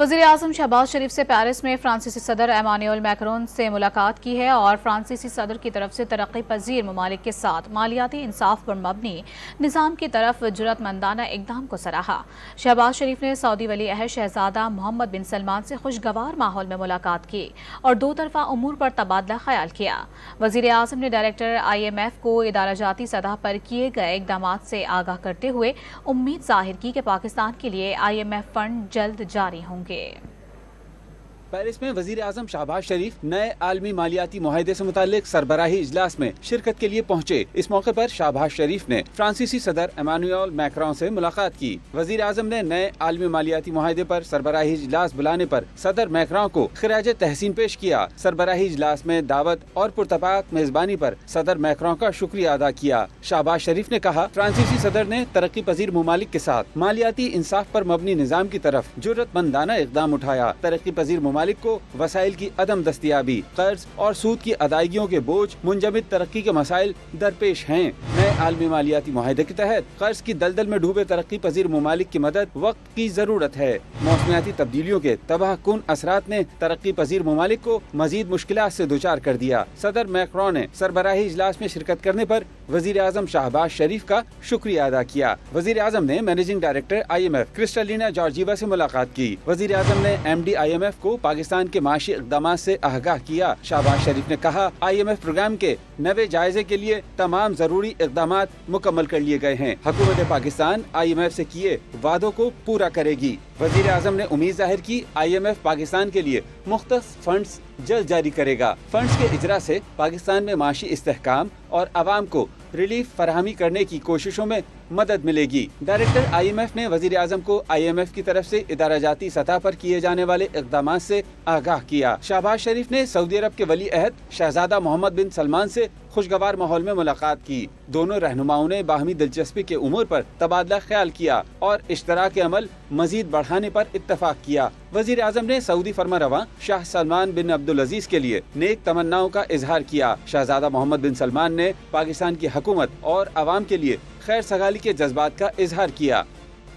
وزیر اعظم شہباز شریف سے پیرس میں فرانسیسی صدر ایمانوئل میکرون سے ملاقات کی ہے اور فرانسیسی صدر کی طرف سے ترقی پذیر ممالک کے ساتھ مالیاتی انصاف پر مبنی نظام کی طرف جرأت مندانہ اقدام کو سراہا۔ شہباز شریف نے سعودی ولی عہد شہزادہ محمد بن سلمان سے خوشگوار ماحول میں ملاقات کی اور دو طرفہ امور پر تبادلہ خیال کیا۔ وزیر اعظم نے ڈائریکٹر IMF کو ادارہ جاتی سطح پر کیے گئے اقدامات سے آگاہ کرتے ہوئے امید ظاہر کی کہ پاکستان کے لیے IMF فنڈ جلد جاری ہوں گے۔ پیرس میں وزیر اعظم شہباز شریف نئے عالمی مالیاتی معاہدے سے متعلق سربراہی اجلاس میں شرکت کے لیے پہنچے۔ اس موقع پر شہباز شریف نے فرانسیسی صدر ایمانوئل میکرون سے ملاقات کی۔ وزیر اعظم نے نئے عالمی مالیاتی معاہدے پر سربراہی اجلاس بلانے پر صدر میکرون کو خراج تحسین پیش کیا۔ سربراہی اجلاس میں دعوت اور پرتپاک میزبانی پر صدر میکرون کا شکریہ ادا کیا۔ شہباز شریف نے کہا، فرانسیسی صدر نے ترقی پذیر ممالک کے ساتھ مالیاتی انصاف پر مبنی نظام کی طرف جرأت مندانہ اقدام اٹھایا۔ ترقی پذیر ممالک کو وسائل کی عدم دستیابی، قرض اور سود کی ادائیگیوں کے بوجھ، منجمد ترقی کے مسائل درپیش ہیں۔ نئے عالمی مالیاتی معاہدے کے تحت قرض کی دلدل میں ڈوبے ترقی پذیر ممالک کی مدد وقت کی ضرورت ہے۔ موسمیاتی تبدیلیوں کے تباہ کن اثرات نے ترقی پذیر ممالک کو مزید مشکلات سے دوچار کر دیا۔ صدر میکرون نے سربراہی اجلاس میں شرکت کرنے پر وزیر اعظم شہباز شریف کا شکریہ ادا کیا۔ وزیر اعظم نے managing director IMF Kristalina Georgieva سے ملاقات کی۔ وزیر اعظم نے MD IMF کو پاکستان کے معاشی اقدامات سے آگاہ کیا۔ شہباز شریف نے کہا، IMF پروگرام کے نوے جائزے کے لیے تمام ضروری اقدامات مکمل کر لیے گئے ہیں۔ حکومت پاکستان IMF سے کیے وعدوں کو پورا کرے گی۔ وزیر اعظم نے امید ظاہر کی، IMF پاکستان کے لیے مختص فنڈز جلد جاری کرے گا۔ فنڈز کے اجرا سے پاکستان میں معاشی استحکام اور عوام کو ریلیف فراہمی کرنے کی کوششوں میں مدد ملے گی۔ ڈائریکٹر IMF نے وزیر اعظم کو IMF کی طرف سے ادارہ جاتی سطح پر کیے جانے والے اقدامات سے آگاہ کیا۔ شہباز شریف نے سعودی عرب کے ولی عہد شہزادہ محمد بن سلمان سے خوشگوار ماحول میں ملاقات کی۔ دونوں رہنماؤں نے باہمی دلچسپی کے امور پر تبادلہ خیال کیا اور اشتراک عمل مزید بڑھانے پر اتفاق کیا۔ وزیر اعظم نے سعودی فرمانرواں شاہ سلمان بن عبدالعزیز کے لیے نیک تمناؤں کا اظہار کیا۔ شہزادہ محمد بن سلمان نے پاکستان کی حکومت اور عوام کے لیے خیر سگالی کے جذبات کا اظہار کیا۔